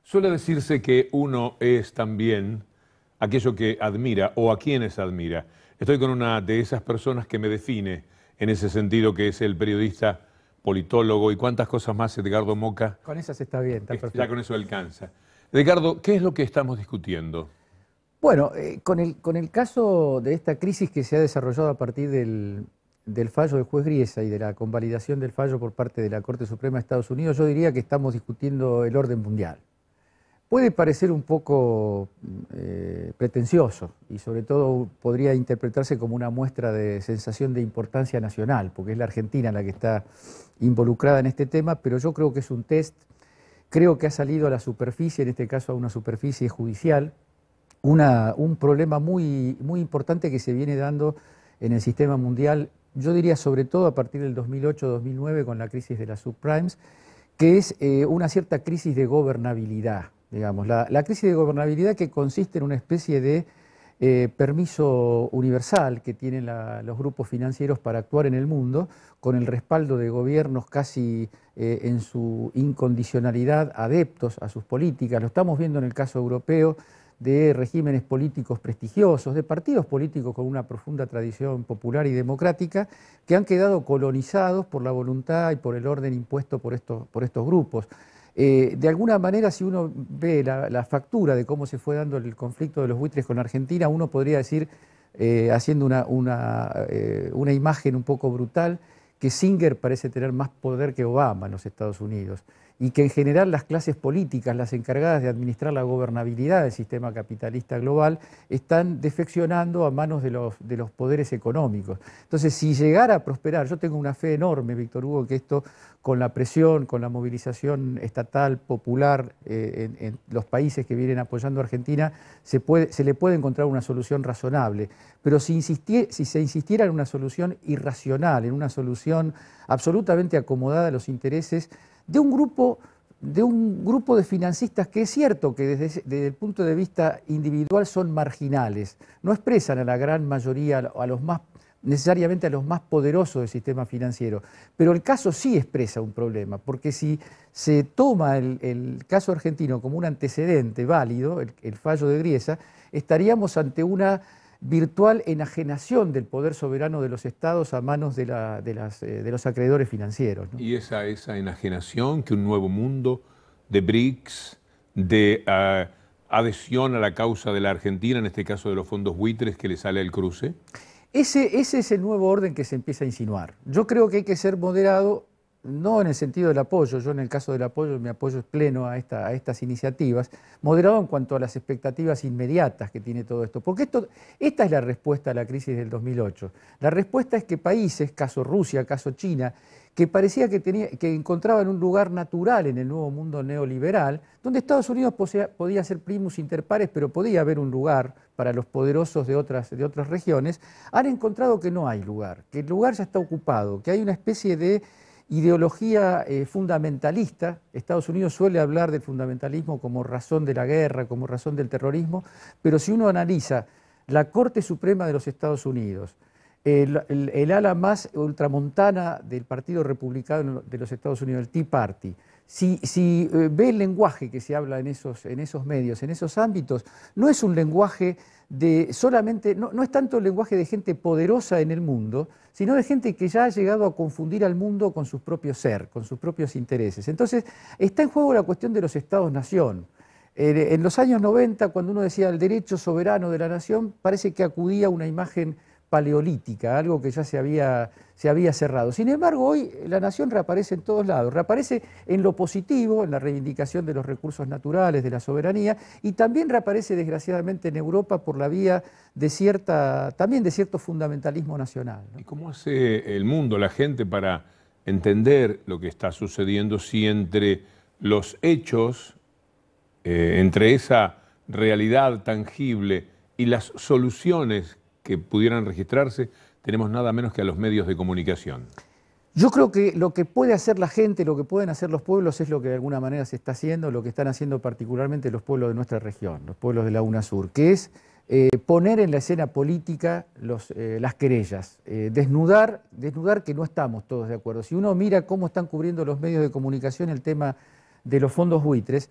Suele decirse que uno es también aquello que admira o a quienes admira. Estoy con una de esas personas que me define en ese sentido, que es el periodista, politólogo y cuántas cosas más, Edgardo Moca. Con esas está bien, está Ya perfecto. con eso alcanza. Edgardo, ¿qué es lo que estamos discutiendo? Bueno, con el caso de esta crisis que se ha desarrollado a partir del fallo del juez Griesa y de la convalidación del fallo por parte de la Corte Suprema de Estados Unidos, yo diría que estamos discutiendo el orden mundial. Puede parecer un poco pretencioso y sobre todo podría interpretarse como una muestra de sensación de importancia nacional, porque es la Argentina la que está involucrada en este tema, pero yo creo que es un test, creo que ha salido a la superficie, en este caso a una superficie judicial, un problema muy, muy importante que se viene dando en el sistema mundial, yo diría sobre todo a partir del 2008-2009 con la crisis de las subprimes, que es una cierta crisis de gobernabilidad, digamos. La crisis de gobernabilidad que consiste en una especie de permiso universal que tienen los grupos financieros para actuar en el mundo, con el respaldo de gobiernos casi en su incondicionalidad adeptos a sus políticas. Lo estamos viendo en el caso europeo, de regímenes políticos prestigiosos, de partidos políticos con una profunda tradición popular y democrática, que han quedado colonizados por la voluntad y por el orden impuesto por estos grupos. De alguna manera, si uno ve la factura de cómo se fue dando el conflicto de los buitres con Argentina, uno podría decir, haciendo una imagen un poco brutal, que Singer parece tener más poder que Obama en los Estados Unidos y que en general las clases políticas, las encargadas de administrar la gobernabilidad del sistema capitalista global, están defeccionando a manos de los poderes económicos. Entonces, si llegara a prosperar, yo tengo una fe enorme, Víctor Hugo, que esto, con la presión, con la movilización estatal, popular, en los países que vienen apoyando a Argentina, se le puede encontrar una solución razonable. Pero si se insistiera en una solución irracional, en una solución absolutamente acomodada a los intereses de un grupo de financistas que es cierto que desde el punto de vista individual son marginales, no expresan a la gran mayoría, necesariamente a los más poderosos del sistema financiero, pero el caso sí expresa un problema, porque si se toma el caso argentino como un antecedente válido, el fallo de Griesa, estaríamos ante una virtual enajenación del poder soberano de los estados a manos de los acreedores financieros, ¿no? Y esa enajenación que un nuevo mundo de BRICS, de adhesión a la causa de la Argentina, en este caso de los fondos buitres, que le sale al cruce. Ese es el nuevo orden que se empieza a insinuar. Yo creo que hay que ser moderado, no en el sentido del apoyo, yo en el caso del apoyo, mi apoyo es pleno a estas iniciativas, moderado en cuanto a las expectativas inmediatas que tiene todo esto, porque esta es la respuesta a la crisis del 2008. La respuesta es que países, caso Rusia, caso China, que parecía que encontraban un lugar natural en el nuevo mundo neoliberal, donde Estados Unidos podía ser primus inter pares, pero podía haber un lugar para los poderosos de otras regiones, han encontrado que no hay lugar, que el lugar ya está ocupado, que hay una especie de ideología fundamentalista. Estados Unidos suele hablar del fundamentalismo como razón de la guerra, como razón del terrorismo, pero si uno analiza la Corte Suprema de los Estados Unidos, el ala más ultramontana del Partido Republicano de los Estados Unidos, el Tea Party, si ve el lenguaje que se habla en esos medios, en esos ámbitos, no es un lenguaje no es tanto el lenguaje de gente poderosa en el mundo, sino de gente que ya ha llegado a confundir al mundo con su propio ser, con sus propios intereses. Entonces, está en juego la cuestión de los estados-nación. En los años 90, cuando uno decía el derecho soberano de la nación, parece que acudía a una imagen paleolítica, algo que ya se había cerrado. Sin embargo, hoy la nación reaparece en todos lados, reaparece en lo positivo, en la reivindicación de los recursos naturales, de la soberanía, y también reaparece desgraciadamente en Europa por la vía también de cierto fundamentalismo nacional, ¿no? ¿Y cómo hace el mundo, la gente, para entender lo que está sucediendo si entre los hechos, entre esa realidad tangible y las soluciones que pudieran registrarse, tenemos nada menos que a los medios de comunicación? Yo creo que lo que puede hacer la gente, lo que pueden hacer los pueblos es lo que de alguna manera se está haciendo, lo que están haciendo particularmente los pueblos de nuestra región, los pueblos de la UNASUR, que es poner en la escena política las querellas, desnudar que no estamos todos de acuerdo. Si uno mira cómo están cubriendo los medios de comunicación el tema de los fondos buitres,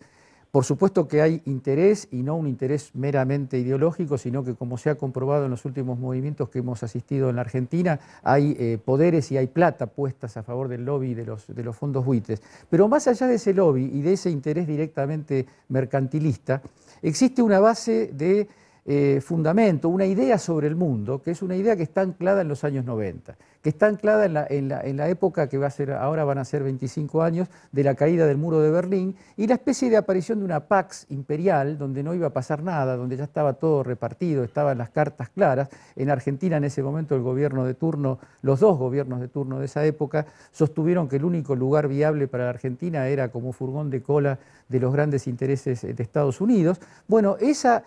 Por supuesto que hay interés, y no un interés meramente ideológico, sino que, como se ha comprobado en los últimos movimientos que hemos asistido en la Argentina, hay poderes y hay plata puestas a favor del lobby de los fondos buitres. Pero más allá de ese lobby y de ese interés directamente mercantilista, existe una base de fundamento, una idea sobre el mundo, que es una idea que está anclada en los años 90, que está anclada en la época que ahora van a ser 25 años de la caída del muro de Berlín y la especie de aparición de una Pax imperial donde no iba a pasar nada, donde ya estaba todo repartido, estaban las cartas claras. En Argentina en ese momento el gobierno de turno, los dos gobiernos de turno de esa época, sostuvieron que el único lugar viable para la Argentina era como furgón de cola de los grandes intereses de Estados Unidos. Bueno, esa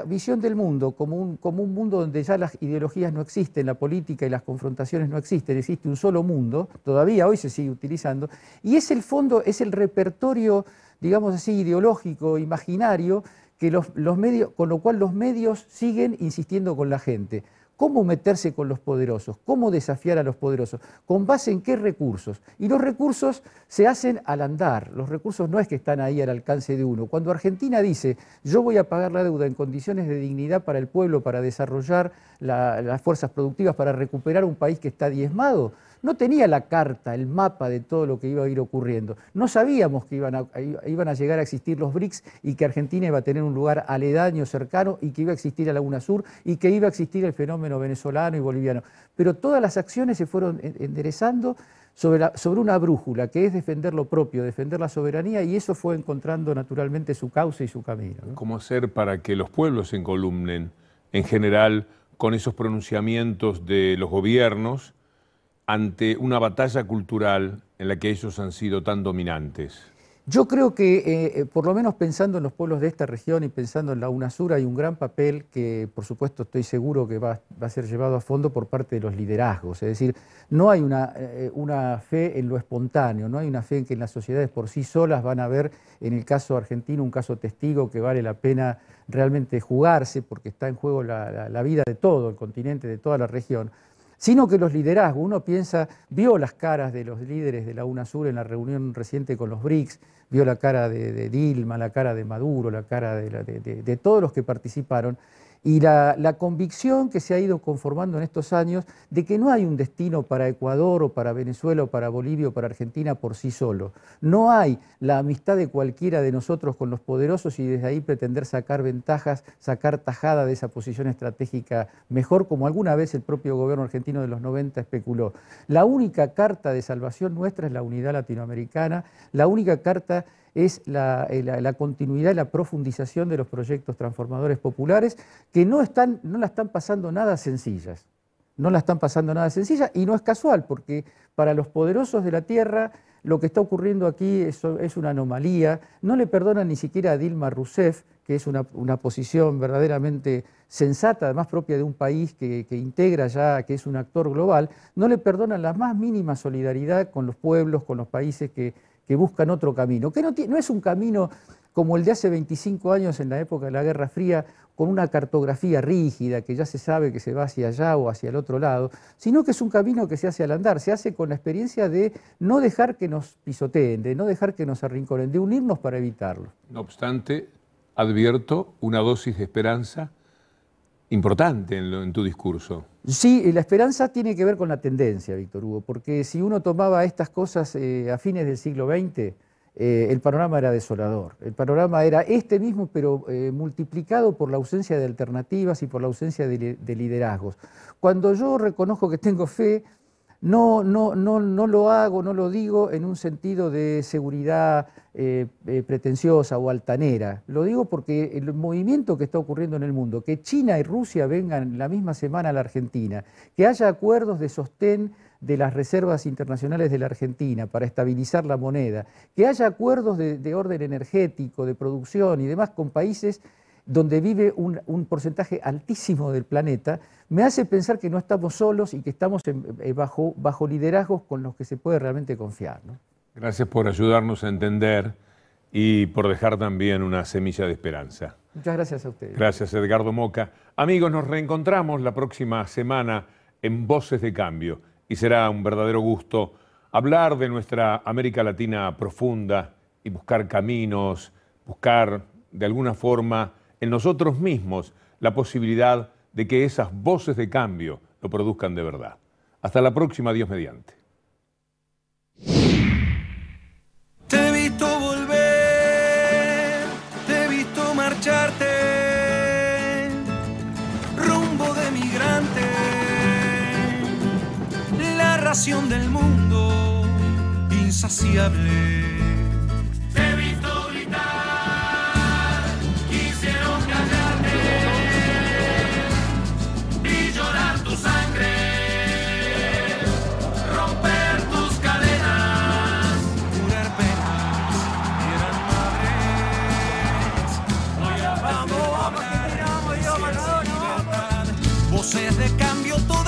visión del mundo como un mundo donde ya las ideologías no existen, la política y las confrontaciones no existen, existe un solo mundo, todavía hoy se sigue utilizando, y es el fondo, es el repertorio, digamos así, ideológico, imaginario, que los medios, con lo cual los medios siguen insistiendo con la gente. ¿Cómo meterse con los poderosos? ¿Cómo desafiar a los poderosos? ¿Con base en qué recursos? Y los recursos se hacen al andar. Los recursos no es que están ahí al alcance de uno. Cuando Argentina dice, yo voy a pagar la deuda en condiciones de dignidad para el pueblo, para desarrollar las fuerzas productivas, para recuperar un país que está diezmado, no tenía la carta, el mapa de todo lo que iba a ir ocurriendo. No sabíamos que iban a llegar a existir los BRICS y que Argentina iba a tener un lugar aledaño, cercano, y que iba a existir la Laguna Sur y que iba a existir el fenómeno venezolano y boliviano. Pero todas las acciones se fueron enderezando sobre una brújula, que es defender lo propio, defender la soberanía, y eso fue encontrando naturalmente su cauce y su camino, ¿no? ¿Cómo hacer para que los pueblos se encolumnen en general con esos pronunciamientos de los gobiernos ante una batalla cultural en la que ellos han sido tan dominantes? Yo creo que, por lo menos pensando en los pueblos de esta región y pensando en la UNASUR, hay un gran papel que, por supuesto, estoy seguro que va a ser llevado a fondo por parte de los liderazgos. Es decir, no hay una fe en lo espontáneo, no hay una fe en que las sociedades por sí solas van a ver, en el caso argentino, un caso testigo que vale la pena realmente jugarse, porque está en juego la vida de todo el continente, de toda la región, sino que los liderazgos, uno piensa, vio las caras de los líderes de la UNASUR en la reunión reciente con los BRICS, vio la cara de Dilma, la cara de Maduro, la cara de todos los que participaron, y la convicción que se ha ido conformando en estos años de que no hay un destino para Ecuador o para Venezuela o para Bolivia o para Argentina por sí solo. No hay la amistad de cualquiera de nosotros con los poderosos y desde ahí pretender sacar ventajas, sacar tajada de esa posición estratégica mejor, como alguna vez el propio gobierno argentino de los 90 especuló. La única carta de salvación nuestra es la unidad latinoamericana, la única carta es la continuidad y la profundización de los proyectos transformadores populares que no la están pasando nada sencillas. No la están pasando nada sencilla y no es casual, porque para los poderosos de la tierra lo que está ocurriendo aquí es una anomalía. No le perdonan ni siquiera a Dilma Rousseff, que es una posición verdaderamente sensata, además propia de un país que integra ya, que es un actor global. No le perdonan la más mínima solidaridad con los pueblos, con los países que buscan otro camino, que no es un camino como el de hace 25 años en la época de la Guerra Fría, con una cartografía rígida, que ya se sabe que se va hacia allá o hacia el otro lado, sino que es un camino que se hace al andar, se hace con la experiencia de no dejar que nos pisoteen, de no dejar que nos arrinconen, de unirnos para evitarlo. No obstante, advierto una dosis de esperanza importante en tu discurso. Sí, la esperanza tiene que ver con la tendencia, Víctor Hugo, porque si uno tomaba estas cosas a fines del siglo XX, el panorama era desolador. El panorama era este mismo, pero multiplicado por la ausencia de alternativas y por la ausencia de liderazgos. Cuando yo reconozco que tengo fe, no lo hago, no lo digo en un sentido de seguridad pretenciosa o altanera. Lo digo porque el movimiento que está ocurriendo en el mundo, que China y Rusia vengan la misma semana a la Argentina, que haya acuerdos de sostén de las reservas internacionales de la Argentina para estabilizar la moneda, que haya acuerdos de orden energético, de producción y demás con países donde vive un porcentaje altísimo del planeta, me hace pensar que no estamos solos y que estamos bajo liderazgos con los que se puede realmente confiar, ¿no? Gracias por ayudarnos a entender y por dejar también una semilla de esperanza. Muchas gracias a ustedes. Gracias, Edgardo Moca. Amigos, nos reencontramos la próxima semana en Voces de Cambio y será un verdadero gusto hablar de nuestra América Latina profunda y buscar caminos buscar de alguna forma en nosotros mismos la posibilidad de que esas voces de cambio lo produzcan de verdad. Hasta la próxima, Dios mediante. Te he visto volver, te he visto marcharte, rumbo de migrante, la ración del mundo insaciable. Te he visto gritar, quisieron callarte y llorar tu sangre, romper tus cadenas, curar penas y eran madres. Hoy vamos, que tiramos, yo, Maradona, libertad, voces de cambio todas.